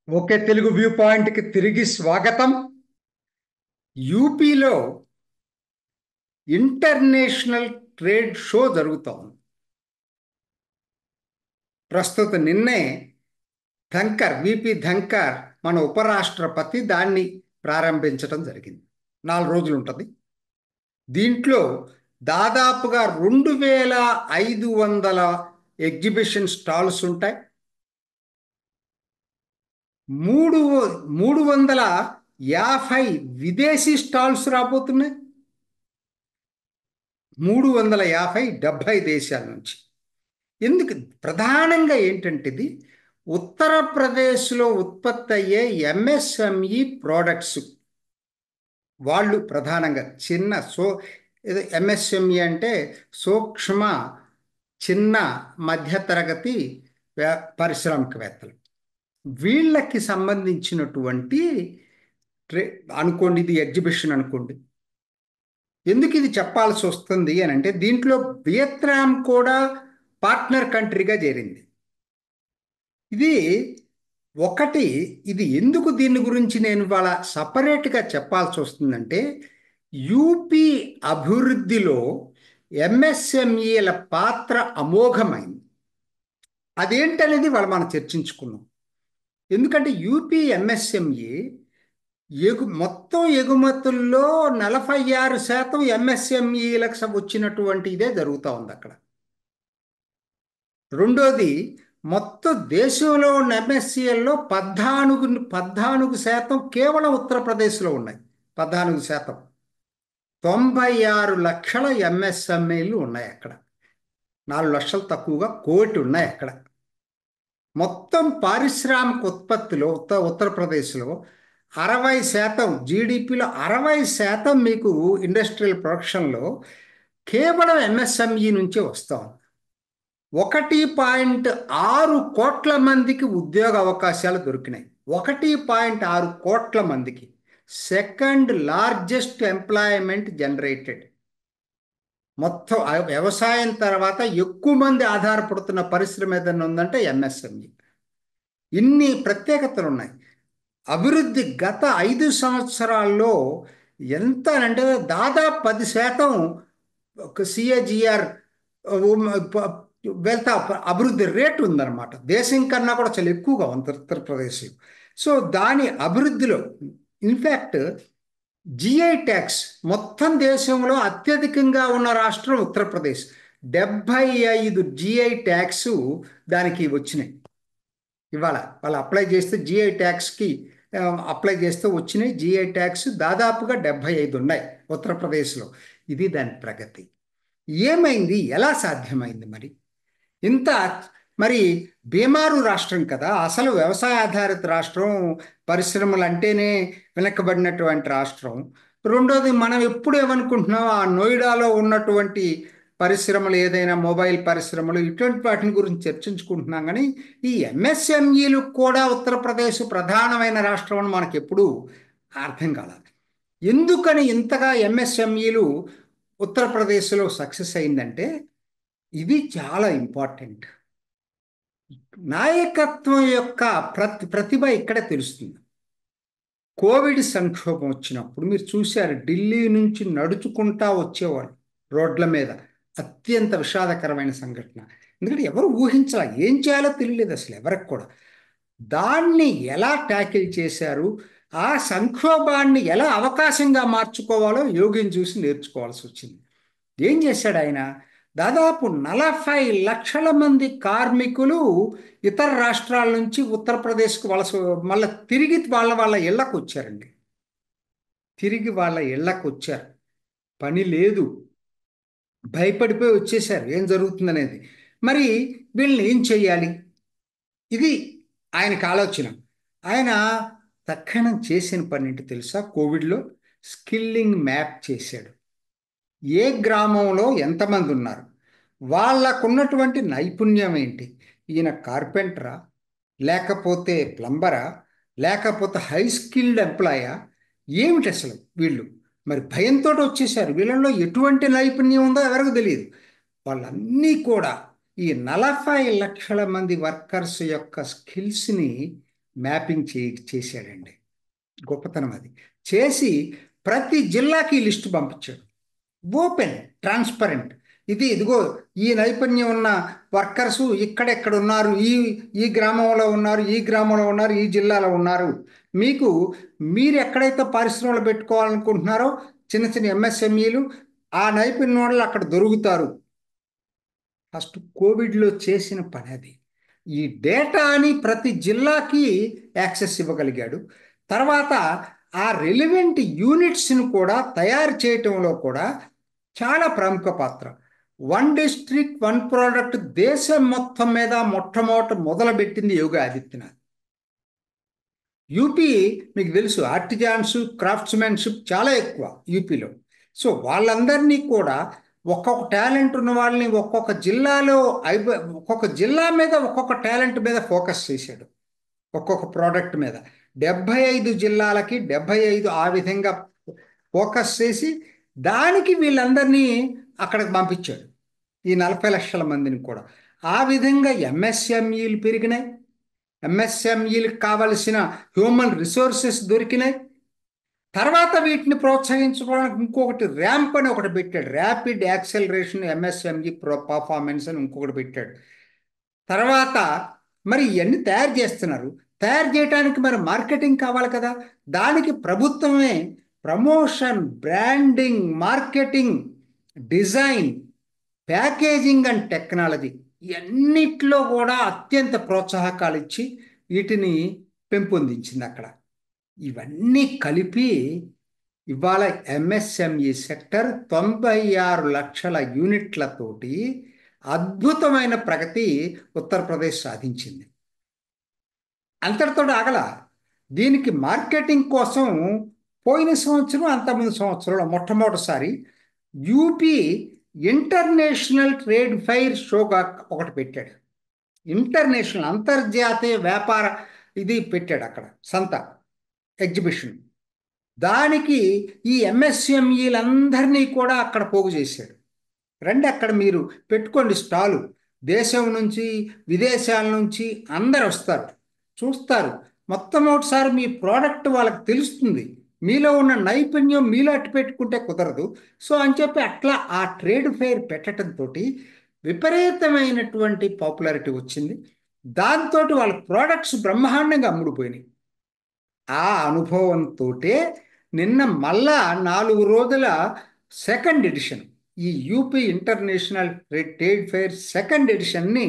Okay, Telugu view పాయింట్కి తిరిగి స్వాగతం. యూపీలో ఇంటర్నేషనల్ ట్రేడ్ షో జరుగుతోంది. ప్రస్తుత నిన్నే ధంకర్ మన ఉపరాష్ట్రపతి దాన్ని ప్రారంభించడం జరిగింది. 4 రోజులు ఉంటుంది. దీంట్లో దాదాపుగా 2500 ఎగ్జిబిషన్ స్టాల్స్ ఉంటాయి. మూడు 350 విదేశీ స్టాల్స్ రాబోతున్నాయి. 350 70 దేశాల నుంచి. ఎందుకు ప్రధానంగా ఏంటంటే ఇది ఉత్తరప్రదేశ్లో ఉత్పత్తి అయ్యే ఎంఎస్ఎంఈ ప్రోడక్ట్స్. వాళ్ళు ప్రధానంగా ఏదో ఎంఎస్ఎంఈ అంటే సూక్ష్మ, చిన్న, మధ్యతరగతి పారిశ్రామికవేత్తలు. వీళ్ళకి సంబంధించినటువంటి ట్రే అనుకోండి, ఇది ఎగ్జిబిషన్ అనుకోండి. ఎందుకు ఇది చెప్పాల్సి వస్తుంది అని అంటే దీంట్లో వియత్నాం కూడా పార్ట్నర్ కంట్రీగా చేరింది. ఇది ఒకటి. ఇది ఎందుకు దీని గురించి నేను ఇవాళ సపరేట్గా చెప్పాల్సి వస్తుందంటే యూపీ అభివృద్ధిలో ఎంఎస్ఎంఈల పాత్ర అమోఘమైంది. అదేంటనేది వాళ్ళు మనం చర్చించుకున్నాం. ఎందుకంటే యూపీ ఎంఎస్ఎంఈ మొత్తం ఎగుమతుల్లో 46% ఎంఎస్ఎంఈలకు వచ్చినటువంటి ఇదే జరుగుతూ ఉంది అక్కడ. రెండోది, మొత్తం దేశంలో ఉన్న ఎంఎస్సిఎల్లో 14% కేవలం ఉత్తరప్రదేశ్లో ఉన్నాయి. 14%. 96 లక్షల ఎంఎస్ఎంఈలు ఉన్నాయి అక్కడ. 4 లక్షలు తక్కువగా 1,00,00,000 ఉన్నాయి అక్కడ. మొత్తం పారిశ్రామిక ఉత్పత్తిలో ఉత్తరప్రదేశ్లో 60%, జీడిపిలో 60% మీకు ఇండస్ట్రియల్ ప్రొడక్షన్లో కేవలం ఎంఎస్ఎంఈ నుంచే వస్తాం. 1.6 కోట్ల మందికి ఉద్యోగ అవకాశాలు దొరికినాయి. 1.6 కోట్ల మందికి. Second largest employment generated. మొత్తం వ్యవసాయం తర్వాత ఎక్కువ మంది ఆధారపడుతున్న పరిశ్రమ ఏదైనా ఉందంటే ఎంఎస్ఎంఈ. ఇన్ని ప్రత్యేకతలు ఉన్నాయి. అభివృద్ధి గత 5 సంవత్సరాల్లో ఎంత అంటే దాదాపు 10% సిఏజిఆర్ వెళ్తా అభివృద్ధి రేటు ఉందన్నమాట. దేశం కన్నా కూడా చాలా ఎక్కువగా ఉంది ఉత్తరప్రదేశ్. సో దాని అభివృద్ధిలో ఇన్ఫ్యాక్ట్ జిఐ ట్యాక్స్ మొత్తం దేశంలో అత్యధికంగా ఉన్న రాష్ట్రం ఉత్తరప్రదేశ్. 75 జిఐ ట్యాక్స్ దానికి వచ్చినాయి. ఇవాళ వాళ్ళు అప్లై చేస్తే జిఐ ట్యాక్స్కి అప్లై చేస్తే వచ్చినాయి. జిఐ ట్యాక్స్ దాదాపుగా 75 ఉన్నాయి ఉత్తరప్రదేశ్లో. ఇది దాని ప్రగతి. ఏమైంది, ఎలా సాధ్యమైంది మరి ఇంత? మరి బీమారు రాష్ట్రం కదా, అసలు వ్యవసాయ ఆధారిత రాష్ట్రం, పరిశ్రమలు అంటేనే వెనకబడినటువంటి రాష్ట్రం. రెండోది, మనం ఎప్పుడు ఏమనుకుంటున్నాం, ఆ నోయిడాలో ఉన్నటువంటి పరిశ్రమలు, ఏదైనా మొబైల్ పరిశ్రమలు, ఇటువంటి వాటిని గురించి చర్చించుకుంటున్నాం. కానీ ఈ ఎంఎస్ఎంఈలు కూడా ఉత్తరప్రదేశ్ ప్రధానమైన రాష్ట్రం అని మనకు ఎప్పుడూ అర్థం కాలేదు. ఎందుకని ఇంతగా ఎంఎస్ఎంఈలు ఉత్తరప్రదేశ్లో సక్సెస్ అయిందంటే ఇది చాలా ఇంపార్టెంట్. నాయకత్వం యొక్క ప్రతిభ ఇక్కడే తెలుస్తుంది. కోవిడ్ సంక్షోభం వచ్చినప్పుడు మీరు చూశారు, ఢిల్లీ నుంచి నడుచుకుంటా వచ్చేవాళ్ళు రోడ్ల మీద. అత్యంత విషాదకరమైన సంఘటన. ఎందుకంటే ఎవరు ఊహించాల, ఏం చేయాలో తెలియలేదు అసలు ఎవరికి కూడా. దాన్ని ఎలా ట్యాకిల్ చేశారు, ఆ సంక్షోభాన్ని ఎలా అవకాశంగా మార్చుకోవాలో యోగిని చూసి నేర్చుకోవాల్సి వచ్చింది. ఏం చేశాడు ఆయన? దాదాపు 40 లక్షల మంది కార్మికులు ఇతర రాష్ట్రాల నుంచి ఉత్తరప్రదేశ్కు మళ్ళీ తిరిగి వాళ్ళ ఇళ్లకు వచ్చారండి. తిరిగి వాళ్ళ ఇళ్లకు వచ్చారు. పని లేదు, భయపడిపోయి వచ్చేసారు ఏం జరుగుతుందనేది. మరి వీళ్ళని ఏం చెయ్యాలి? ఇది ఆయనకు ఆలోచన. ఆయన తక్షణం చేసిన పని ఏంటి తెలుసా? కోవిడ్లో స్కిల్లింగ్ మ్యాప్ చేశాడు. ఏ గ్రామంలో ఎంతమంది ఉన్నారు, వాళ్ళకున్నటువంటి నైపుణ్యం ఏంటి, ఈయన కార్పెంటరా, లేకపోతే ప్లంబరా, లేకపోతే హై స్కిల్డ్ ఎంప్లాయా, ఏమిటి అసలు వీళ్ళు? మరి భయంతో వచ్చేసారు. వీళ్ళలో ఎటువంటి నైపుణ్యం ఉందో ఎవరికి తెలియదు. వాళ్ళన్నీ కూడా ఈ 40 లక్షల మంది వర్కర్స్ యొక్క స్కిల్స్ని మ్యాపింగ్ చేశాడండి. గొప్పతనం అది. చేసి ప్రతి జిల్లాకి లిస్టు పంపించాడు. Open, transparent. ఇదిగో ఈ నైపుణ్యం ఉన్న వర్కర్సు ఇక్కడెక్కడ ఉన్నారు, ఈ ఈ గ్రామంలో ఉన్నారు, ఈ గ్రామంలో ఉన్నారు, ఈ జిల్లాలో ఉన్నారు. మీకు మీరు ఎక్కడైతే పరిశ్రమలు పెట్టుకోవాలనుకుంటున్నారో చిన్న చిన్న ఎంఎస్ఎంఈలు ఆ నైపుణ్యం వాళ్ళు అక్కడ దొరుకుతారు. ఫస్ట్ కోవిడ్లో చేసిన పని అది. ఈ డేటాని ప్రతి జిల్లాకి యాక్సెస్ ఇవ్వగలిగాడు. తర్వాత ఆ రెలివెంట్ యూనిట్స్ని కూడా తయారు చేయటంలో కూడా చాలా ప్రముఖ పాత్ర. వన్ డిస్ట్రిక్ట్ వన్ ప్రోడక్ట్ దేశం మొత్తం మీద మొట్టమొదట మొదలుపెట్టింది యోగి ఆదిత్యనాథ్. యూపీ మీకు తెలుసు, ఆర్టిజాన్స్ క్రాఫ్ట్స్మెన్షిప్ చాలా ఎక్కువ యూపీలో. సో వాళ్ళందరినీ కూడా ఒక్కొక్క టాలెంట్ ఉన్న వాళ్ళని ఒక్కొక్క జిల్లాలో ఒక్కొక్క జిల్లా మీద ఒక్కొక్క టాలెంట్ మీద ఫోకస్ చేశాడు. ఒక్కొక్క ప్రోడక్ట్ మీద 75 జిల్లాలకి 75 ఆ విధంగా ఫోకస్ చేసి దానికి వీళ్ళందరినీ అక్కడికి పంపించాడు. ఈ 40 లక్షల మందిని కూడా. ఆ విధంగా ఎంఎస్ఎంఈలు పెరిగినాయి. ఎంఎస్ఎంఈలకు కావలసిన హ్యూమన్ రిసోర్సెస్ దొరికినాయి. తర్వాత వీటిని ప్రోత్సహించుకోవడానికి ఇంకొకటి ర్యాంప్ అని ఒకటి పెట్టాడు. ర్యాపిడ్ యాక్సెలరేషన్ ఎంఎస్ఎంఈ పర్ఫార్మెన్స్ అని ఇంకొకటి పెట్టాడు. తర్వాత మరి ఇవన్నీ తయారు చేస్తున్నారు. తయారు చేయడానికి మరి మార్కెటింగ్ కావాలి కదా. దానికి ప్రభుత్వమే promotion, branding, marketing, design, packaging and technology ఇవన్నిట్లో కూడా అత్యంత ప్రోత్సాహకాలు ఇచ్చి వీటిని పెంపొందించింది అక్కడ. ఇవన్నీ కలిపి ఇవాళ ఎంఎస్ఎంఈ సెక్టర్ 96 లక్షల యూనిట్లతోటి అద్భుతమైన ప్రగతి ఉత్తరప్రదేశ్ సాధించింది. అంతటితో ఆగల. దీనికి మార్కెటింగ్ కోసం పోయిన సంవత్సరం అంతకుముందు సంవత్సరంలో మొట్టమొదటిసారి యూపీ ఇంటర్నేషనల్ ట్రేడ్ ఫెయిర్ షోగా ఒకటి పెట్టాడు. ఇంటర్నేషనల్ అంతర్జాతీయ వ్యాపార ఇది పెట్టాడు అక్కడ, సంత ఎగ్జిబిషన్. దానికి ఈ ఎంఎస్ఎంఈలందరినీ కూడా అక్కడ పోగు చేశాడు. రండి అక్కడ మీరు పెట్టుకోండి స్టాలు. దేశం నుంచి విదేశాల నుంచి అందరు వస్తారు, చూస్తారు. మొట్టమొదటిసారి మీ ప్రోడక్ట్ వాళ్ళకి తెలుస్తుంది. మీలో ఉన్న నైపుణ్యం మీలో అట్టు పెట్టుకుంటే కుదరదు. సో అని చెప్పి అట్లా ఆ ట్రేడ్ ఫెయిర్ పెట్టడంతో విపరీతమైనటువంటి పాపులారిటీ వచ్చింది. దాంతో వాళ్ళ ప్రోడక్ట్స్ బ్రహ్మాండంగా అమ్ముడుపోయినాయి. ఆ అనుభవంతో నిన్న మళ్ళా 4 రోజుల సెకండ్ ఎడిషన్, ఈ UP international trade fair second ఎడిషన్ని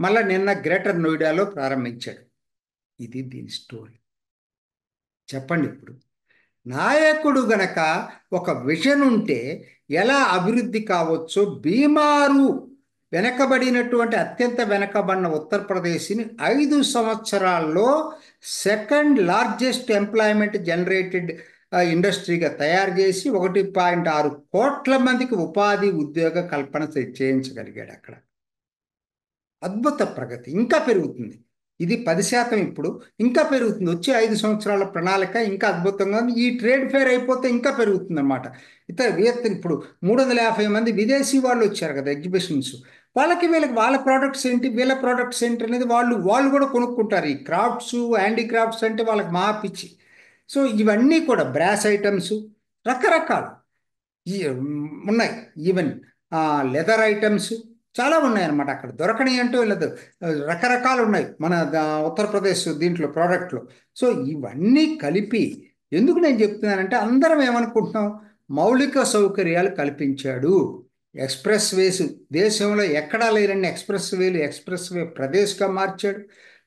మళ్ళా నిన్న గ్రేటర్ నోయిడాలో ప్రారంభించాడు. ఇది దీని స్టోరీ. చెప్పండి, ఇప్పుడు నాయకుడు గనక ఒక విజన్ ఉంటే ఎలా అభివృద్ధి కావచ్చో, బీమారు వెనకబడినటువంటి అత్యంత వెనకబడిన ఉత్తరప్రదేశ్ని 5 సంవత్సరాల్లో సెకండ్ లార్జెస్ట్ ఎంప్లాయ్మెంట్ జనరేటెడ్ ఇండస్ట్రీగా తయారు చేసి 1.6 కోట్ల మందికి ఉపాధి ఉద్యోగ కల్పన చేయించగలిగాడు అక్కడ. అద్భుత ప్రగతి. ఇంకా పెరుగుతుంది. ఇది 10% ఇప్పుడు, ఇంకా పెరుగుతుంది. వచ్చే 5 సంవత్సరాల ప్రణాళిక ఇంకా అద్భుతంగా ఉంది. ఈ ట్రేడ్ ఫెయిర్ అయిపోతే ఇంకా పెరుగుతుంది అనమాట. ఇప్పుడు 350 మంది విదేశీ వాళ్ళు వచ్చారు కదా ఎగ్జిబిషన్స్. వీళ్ళకి వాళ్ళ ప్రోడక్ట్స్ ఏంటి, వీళ్ళ ప్రోడక్ట్స్ ఏంటి అనేది వాళ్ళు కూడా కొనుక్కుంటారు. ఈ క్రాఫ్ట్స్, హ్యాండీక్రాఫ్ట్స్ అంటే వాళ్ళకి మహా పిచ్చి. సో ఇవన్నీ కూడా బ్రాస్ ఐటమ్స్ రకరకాలు ఉన్నాయి. ఈవెన్ లెదర్ ఐటమ్స్ చాలా ఉన్నాయన్నమాట. అక్కడ దొరకని అంటూ లేదు, రకరకాలు ఉన్నాయి మన ఉత్తరప్రదేశ్ దీంట్లో ప్రోడక్ట్లో. సో ఇవన్నీ కలిపి ఎందుకు నేను చెప్తున్నానంటే, అందరం ఏమనుకుంటున్నాం, మౌలిక సౌకర్యాలు కల్పించాడు. ఎక్స్ప్రెస్ వేస్ దేశంలో ఎక్కడా లేనన్ని ఎక్స్ప్రెస్ వే ప్రదేశ్గా మార్చాడు.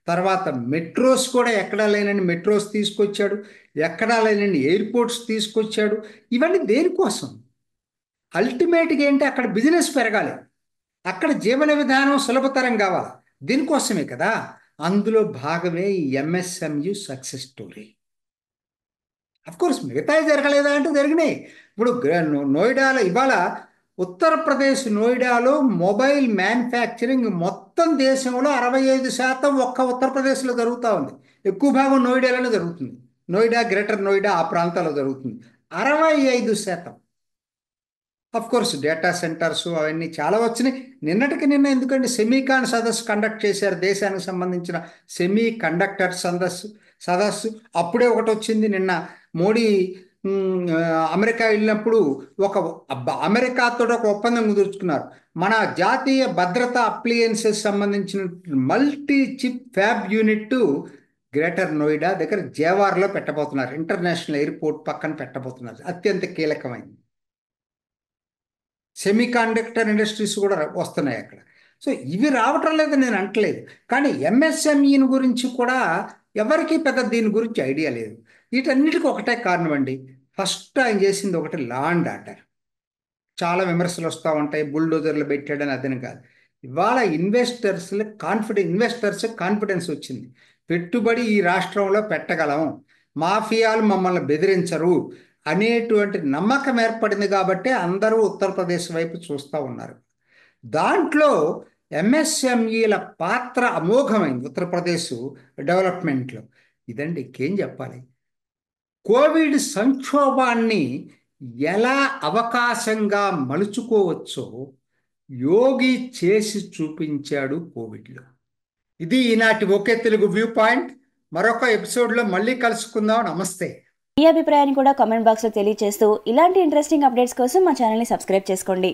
తర్వాత మెట్రోస్ కూడా ఎక్కడా లేనన్ని మెట్రోస్ తీసుకొచ్చాడు. ఎక్కడా లేనన్ని ఎయిర్పోర్ట్స్ తీసుకొచ్చాడు. ఇవన్నీ దేనికోసం? అల్టిమేట్గా ఏంటి, అక్కడ బిజినెస్ పెరగాలి, అక్కడ జీవన విధానం సులభతరం కావాలి. దీనికోసమే కదా. అందులో భాగమే ఈ ఎంఎస్ఎంయు సక్సెస్ స్టోరీ. అఫ్కోర్స్ మిగతా జరగలేదా అంటే జరిగినాయి. ఇప్పుడు నోయిడాలో ఇవాళ ఉత్తరప్రదేశ్ నోయిడాలో మొబైల్ మ్యానుఫ్యాక్చరింగ్ మొత్తం దేశంలో 65% ఒక్క ఉత్తరప్రదేశ్లో జరుగుతూ ఉంది. ఎక్కువ భాగం నోయిడాలోనే జరుగుతుంది. నోయిడా, గ్రేటర్ నోయిడా ఆ ప్రాంతాల్లో జరుగుతుంది. 65%. అఫ్ కోర్స్ డేటా సెంటర్స్ అవన్నీ చాలా వచ్చినాయి. నిన్నటికి నిన్న ఎందుకంటే సెమీకాన్ సదస్సు కండక్ట్ చేశారు, దేశానికి సంబంధించిన సెమీ కండక్టర్ సదస్సు. అప్పుడే ఒకటి వచ్చింది నిన్న. మోడీ అమెరికా వెళ్ళినప్పుడు ఒక అమెరికాతో ఒక ఒప్పందం కుదుర్చుకున్నారు. మన జాతీయ భద్రతా అప్లియన్సెస్ సంబంధించిన multi chip fab unit greater Noida దగ్గర జేవార్లో పెట్టబోతున్నారు. ఇంటర్నేషనల్ ఎయిర్పోర్ట్ పక్కన పెట్టబోతున్నారు. అత్యంత కీలకమైంది. సెమీ కండక్టర్ ఇండస్ట్రీస్ కూడా వస్తున్నాయి అక్కడ. సో ఇవి రావటం లేదు నేను అంటలేదు, కానీ ఎంఎస్ఎంఈని గురించి కూడా ఎవరికీ పెద్ద దీని గురించి ఐడియా లేదు. వీటన్నిటికీ ఒకటే కారణం అండి. ఫస్ట్ ఆయన చేసింది ఒకటి లా అండ్ ఆర్డర్. చాలా విమర్శలు వస్తూ ఉంటాయి, బుల్డోజర్లు పెట్టాడని, అదని కాదు. ఇవాళ ఇన్వెస్టర్స్ కాన్ఫిడెన్స్ వచ్చింది. పెట్టుబడి ఈ రాష్ట్రంలో పెట్టగలం, మాఫియాలు మమ్మల్ని బెదిరించరు అనేటువంటి నమ్మకం ఏర్పడింది. కాబట్టి అందరూ ఉత్తరప్రదేశ్ వైపు చూస్తూ ఉన్నారు. దాంట్లో ఎంఎస్ఎంఈల పాత్ర అమోఘమైంది ఉత్తరప్రదేశ్ డెవలప్మెంట్లో. ఇదండి ఇంకేం చెప్పాలి. కోవిడ్ సంక్షోభాన్ని ఎలా అవకాశంగా మలుచుకోవచ్చో యోగి చేసి చూపించాడు కోవిడ్లో. ఇది ఈనాటి ఒకే తెలుగు వ్యూ పాయింట్. మరొక ఎపిసోడ్లో మళ్ళీ కలుసుకుందాం. నమస్తే. మీ అభిప్రాయాన్ని కూడా కామెంట్ బాక్స్లో తెలియజేస్తూ ఇలాంటి ఇంట్రెస్టింగ్ అప్డేట్స్ కోసం మా ఛానల్ని సబ్స్క్రైబ్ చేసుకోండి.